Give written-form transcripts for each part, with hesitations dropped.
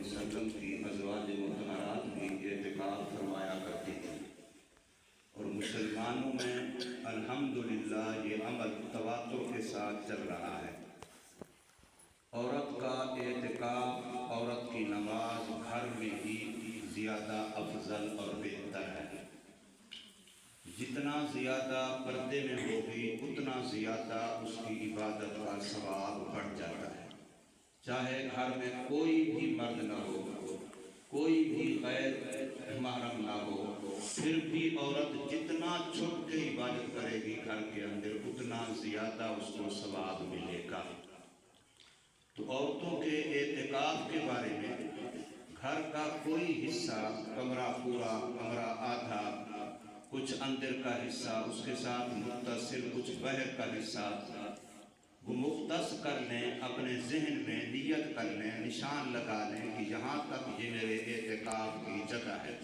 वसल्लम की अज़वाज मुतहरात भी एतिकाफ़ फरमाया करती थी। और मुसलमानों में अल्हम्दुलिल्लाह ये अमल तवातुर के साथ चल रहा है। औरत का एतिकाफ़, औरत की नमाज घर में ही ज़्यादा अफजल और बेहतर है। जितना ज़्यादा पर्दे में होगी उतना ज़्यादा उसकी इबादत का सवाब बढ़ जाता है। चाहे घर में कोई भी मर्द न हो, कोई भी गैर महरम ना हो, फिर भी औरत जितना छुप के इबादत करेगी घर के अंदर उतना ज़्यादा उसको सवाब मिलेगा। तो औरतों के एतिकाफ के बारे में घर का कोई हिस्सा, कमरा पूरा, कमरा आधा, कुछ अंदर का हिस्सा, उसके साथ मुत्तसिल कुछ बाहर का हिस्सा वो मुख्तस कर लें, अपने जहन में नियत कर लें, निशान लगा लें कि यहाँ तक ये मेरे एतिकाफ की जगह है।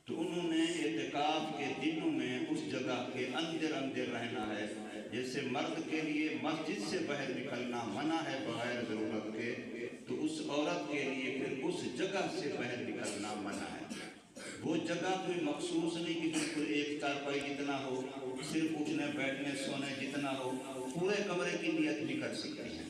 तो उन्होंने एतिकाफ के दिनों में उस जगह के अंदर अंदर रहना है। जैसे मर्द के लिए मस्जिद से बाहर निकलना मना है बगैर ज़रूरत के, तो उस औरत के लिए फिर उस जगह से बाहर निकलना मना है। वो जगह कोई मखसूस नहीं कि बिल्कुल एक चारपाई जितना हो, सिर्फ उठने बैठने सोने जितना हो, पूरे कमरे की नियत भी कर सकती है।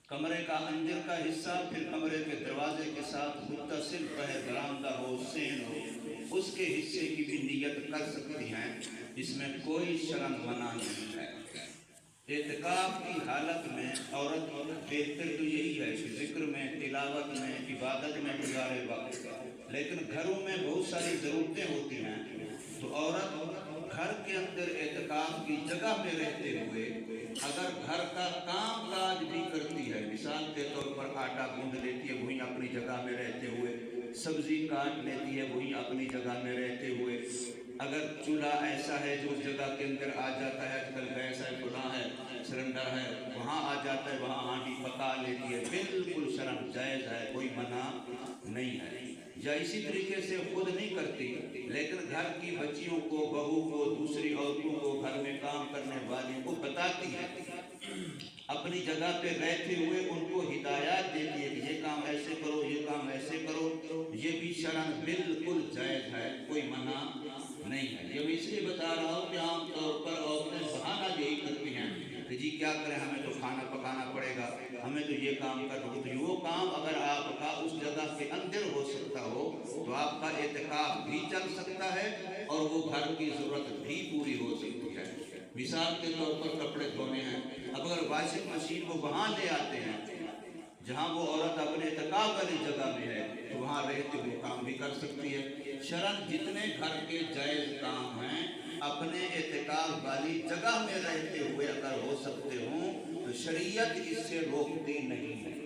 कमरे का अंदर का हिस्सा फिर कमरे के दरवाजे के साथ मुत्तसिल बाहर बरामदा हो, सेन हो, उसके हिस्से की भी नियत कर सकती हैं। इसमें कोई शर्म मना नहीं है। एतिकाफ की हालत में औरत बेहतर तो यही है कि जिक्र में, तिलावत में, इबादत में गुजारे वक्त। लेकिन घरों में बहुत सारी ज़रूरतें होती हैं, तो औरत घर के अंदर एतिकाफ की जगह में रहते हुए अगर घर का काम काज भी करती है, मिसाल के तौर पर आटा गूंद लेती है वहीं अपनी जगह में रहते हुए, सब्जी काट लेती है वहीं अपनी जगह में रहते हुए, अगर चूल्हा ऐसा है जो उस जगह के अंदर आ जाता है, आजकल गैस है, खुला है, सिलेंडर है, वहाँ आ जाता है, वहाँ हांडी पका लेती है, बिल्कुल शर्म जायज़ है, कोई मना नहीं है। या इसी तरीके से खुद नहीं करती लेकिन घर की बच्चियों को, बहू को, दूसरी औरतों को, घर में काम करने वाली को बताती है, अपनी जगह पे रहते हुए उनको हिदायत देती है कि ये काम ऐसे करो, ये काम ऐसे करो, ये भी शर्म बिल्कुल जायज़ है, कोई मना नहीं है। ये मैं इसलिए बता रहा हूँ कि आमतौर पर औरतें बहाना यही करती हैं कि जी क्या करें, हमें तो खाना पकाना पड़ेगा, हमें तो ये काम करना हो। तो वो काम अगर आपका उस जगह के अंदर हो सकता हो तो आपका एतिकाफ भी चल सकता है और वो घर की ज़रूरत भी पूरी हो सकती है। मिसाल के तौर पर कपड़े धोने हैं, अब अगर वॉशिंग मशीन को वहाँ ले आते हैं जहाँ वो औरत अपने एतिकाफ वाली जगह में है तो वहाँ रहते हुए काम भी कर सकती है। शरन जितने घर के जायज़ काम हैं अपने एतिकाफ वाली जगह में रहते हुए अगर हो सकते हों तो शरीयत इससे रोकती नहीं है।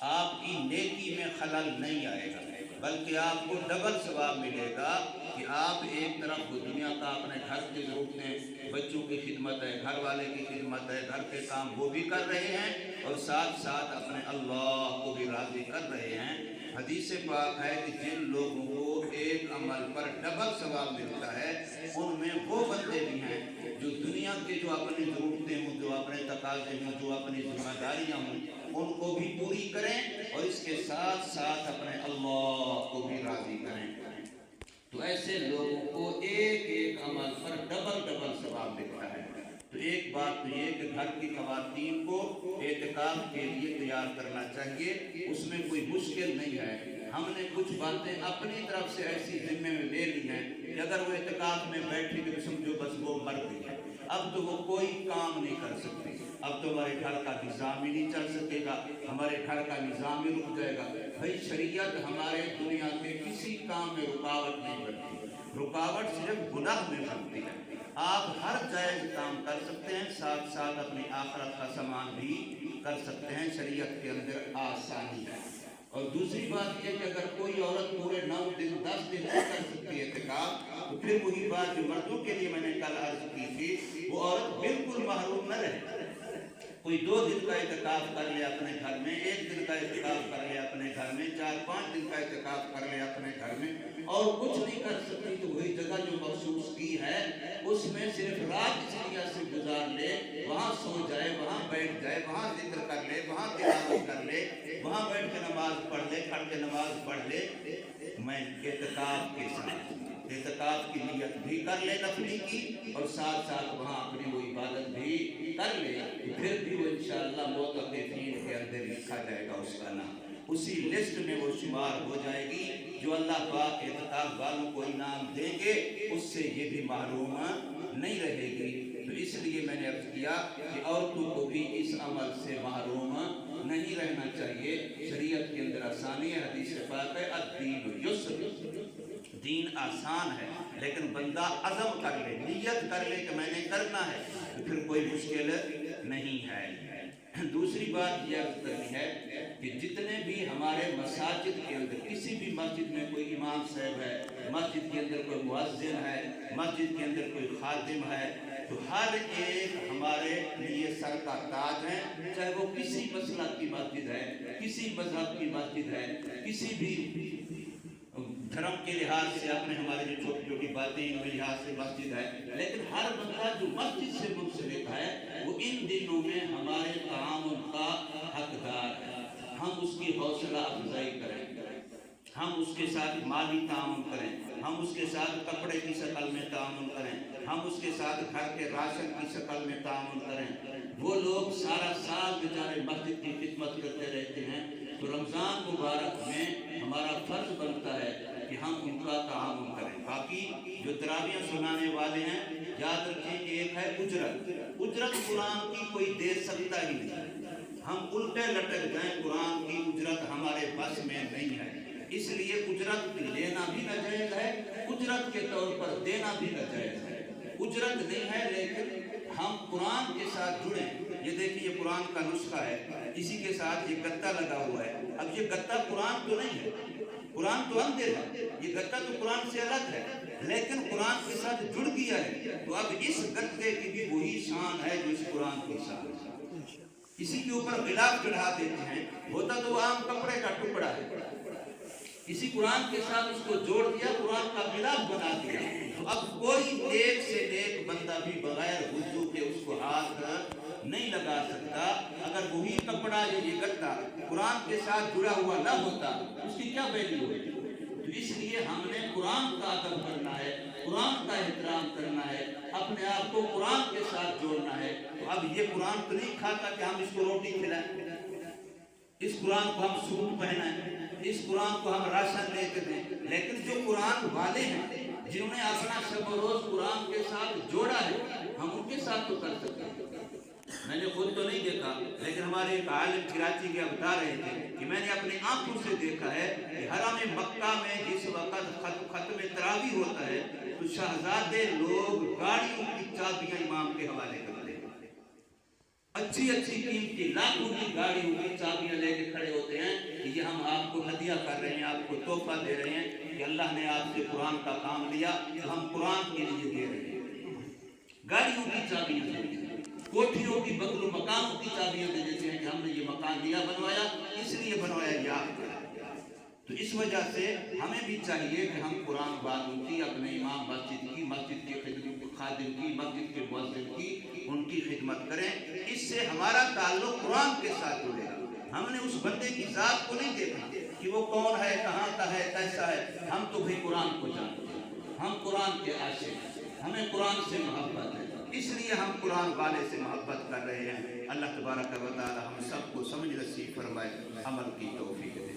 आपकी नेकी में खलल नहीं आएगा बल्कि आपको डबल सवाब मिलेगा कि आप एक तरफ दुनिया का अपने घर की ज़रूरतें, बच्चों की खिदमत है, घर वाले की खिदमत है, घर के काम वो भी कर रहे हैं और साथ साथ अपने अल्लाह को भी राज़ी कर रहे हैं। हदीस पाक है कि जिन लोगों को एक अमल पर डबल सवाब मिलता है उनमें वो बंदे भी हैं जो दुनिया के जो अपनी ज़रूरतें हों, जो अपने तकाज़े हों, जो अपनी जिम्मेदारियाँ हों, उनको भी पूरी करें और इसके साथ साथ अपने अल्लाह को भी राज़ी करें। तो ऐसे लोगों को एक एक अमल पर डबल डबल सवाब मिलता है। तो एक बात तो ये कि घर की ख़वातीन को एतिकाफ के लिए तैयार करना चाहिए, उसमें कोई मुश्किल नहीं है। हमने कुछ बातें अपनी तरफ से ऐसी जिम्मे में ले ली हैं कि अगर वो एतिकाफ में बैठी तो समझो बस वो मर गई है, अब तो वो कोई काम नहीं कर सकती, अब तो हमारे घर का निज़ाम ही नहीं चल सकेगा, हमारे घर का निज़ाम ही रुक जाएगा। भाई शरीयत हमारे दुनिया के किसी काम में रुकावट नहीं बनती, रुकावट सिर्फ गुनाह में बनती है। आप हर जायज़ काम कर सकते हैं, साथ साथ अपनी आखिरत का सामान भी कर सकते हैं, शरीयत के अंदर आसानी है। और दूसरी बात यह कि अगर कोई औरत पूरे 9 दिन 10 दिन नहीं कर सकती है एतिकाफ तो फिर वही बात जो मर्दों के लिए मैंने कल अर्ज की थी, वो औरत बिल्कुल महरूम न रहे। कोई 2 दिन का इत्काफ कर ले अपने घर में, 1 दिन का इत्काफ कर ले अपने घर में, 4-5 दिन का इत्काफ कर ले अपने घर में, और कुछ नहीं कर सकती तो वही जगह जो मखसूस की है उसमें सिर्फ रात इसलिए से गुजार ले, वहाँ सो जाए, वहाँ बैठ जाए, वहाँ जिक्र कर ले, वहाँ तिलावत कर ले, वहाँ बैठ के नमाज पढ़ ले, खड़ के नमाज पढ़ ले। मैं इत्काफ के साथ इत्काफ की नियत भी कर ले नफली की, और साथ साथ वहाँ अपनी वो इबादत भी कर ले, फिर भी वो इंशाअल्लाह मोतक़िफ़ीन के अंदर लिखा जाएगा उसका नाम, उसी लिस्ट में वो शुमार हो जाएगी जो अल्लाह पाक इत्काफ वालों को इनाम देंगे, उससे ये भी महरूम नहीं रहेगी। तो इसलिए मैंने अर्ज़ किया कि औरतों को भी इस अमल से महरूम नहीं रहना चाहिए। शरीयत के अंदर आसानी है, हदीस पाक है अद्दीन युस्र, दीन आसान है, लेकिन बंदा अज़म कर ले, नियत कर ले कि मैंने करना है, तो फिर कोई मुश्किल नहीं है। दूसरी बात यह करनी है कि जितने भी हमारे मसाजिद के अंदर, किसी भी मस्जिद में कोई इमाम साहब है, मस्जिद के अंदर कोई मुअज्जिन है, मस्जिद के अंदर कोई खादिम है, तो हर एक हमारे लिए सर का ताज है, चाहे वो किसी मसलक की मस्जिद है, किसी मजहब की मस्जिद है, किसी भी धर्म के लिहाज से अपने हमारे जो छोटी छोटी बातें इनके लिहाज से मस्जिद है, लेकिन हर बंदा जो मस्जिद से मुंसलिक है वो इन दिनों में हमारे तामुन का हकदार है। हम उसकी हौसला अफजाई करें, हम उसके साथ माली तामुन करें, हम उसके साथ कपड़े की शक्ल में तामुन करें, हम उसके साथ घर के राशन की शक्ल में तामुन करें। वो लोग सारा साल बेचारे मस्जिद की खिदमत करते रहते हैं, तो रमज़ान मुबारक में हमारा फ़र्ज बनता है कि हम उनका तामुन करें। बाकी जो तरावियाँ सुनाने वाले हैं, याद रखें एक है उजरत, उजरत कुरान की कोई दे सकता ही नहीं, हम उल्टे लटक गए, कुरान की उजरत हमारे बस में नहीं है, इसलिए उजरत लेना भी नाजायज़ है, उजरत के तौर पर देना भी नाजायज़ है। उजरत नहीं है लेकिन हम कुरान के साथ जुड़े। ये देखिए ये कुरान का नुस्खा है, इसी के साथ ये गत्ता लगा हुआ है। अब ये गत्ता कुरान तो नहीं है, कुरान तो अंदर है, ये गत्ता तो कुरान से अलग है, लेकिन कुरान के साथ जुड़ गया है। तो अब इस गत्ते की भी वही शान है जो इस कुरान की शान है। इसी के ऊपर गिलाफ चढ़ा देते हैं, होता तो आम कपड़े का टुकड़ा है, इसी कुरान के साथ उसको जोड़ दिया, कुरान का गिलाफ बना दिया। तो अब कोई नेक से नेक बंदा भी बगैर वुज़ू के उसको हाथ नहीं लगा सकता। अगर वही कपड़ा या ये गत्ता कुरान के साथ जुड़ा हुआ ना होता, उसकी क्या वैल्यू है? तो इसलिए हमने कुरान का अदब करना है, कुरान का एहतराम करना है, अपने आप को कुरान के साथ जोड़ना है। तो अब ये कुरान तो नहीं खाता कि हम इसको रोटी खिलाएं, इस कुरान को हम सूट पहनाएं, इस कुरान को हम राशन लेके दें, लेकिन जो कुरान वाले हैं जिन्होंने अपना शब रोज कुरान के साथ जोड़ा है, हम उनके साथ तो कर सकते हैं। मैंने खुद तो नहीं देखा, लेकिन हमारे एक आलिम कराची के बता रहे थे कि मैंने अपनी आंखों से देखा है कि हरम मक्का में जिस वक्त खत्म तरावी होता है तो शहजादे लोग गाड़ियों की चाबियां इमाम के हवाले करते हैं, अच्छी अच्छी कीमती लाखों की गाड़ियों की चाबियां लेके खड़े होते हैं कि ये हम आपको हदिया कर रहे हैं, आपको तोहफा दे रहे हैं कि अल्लाह ने आपसे कुरान का काम लिया, तो हम कुरान के लिए दे रहे हैं। गाड़ियों की चाबियां देते हैं, कोठियों की बंगलों मकानों की चाबियां दे देते हैं कि हमने ये मकान लिया, बनवाया, इसलिए बनवाया ये आपका। तो इस वजह से हमें भी चाहिए कि हम कुरान वालों की, अपने इमाम मस्जिद की, मस्जिद के खादिम की, मस्जिद के मुअज्जिन की, उनकी खिदमत करें। इससे हमारा ताल्लुक कुरान के साथ जुड़ेगा। हमने उस बंदे की जात को नहीं देखा कि वो कौन है, कहाँ का है, कैसा है, हम तो भाई कुरान को जानते हैं, हम कुरान के आशिक हैं, हमें कुरान से मोहब्बत है, इसलिए हम कुरान वाले से मोहब्बत कर रहे हैं। अल्लाह तबारक व तआला हम सबको समझ नसीब फरमाए, अमल की तौफीक दे।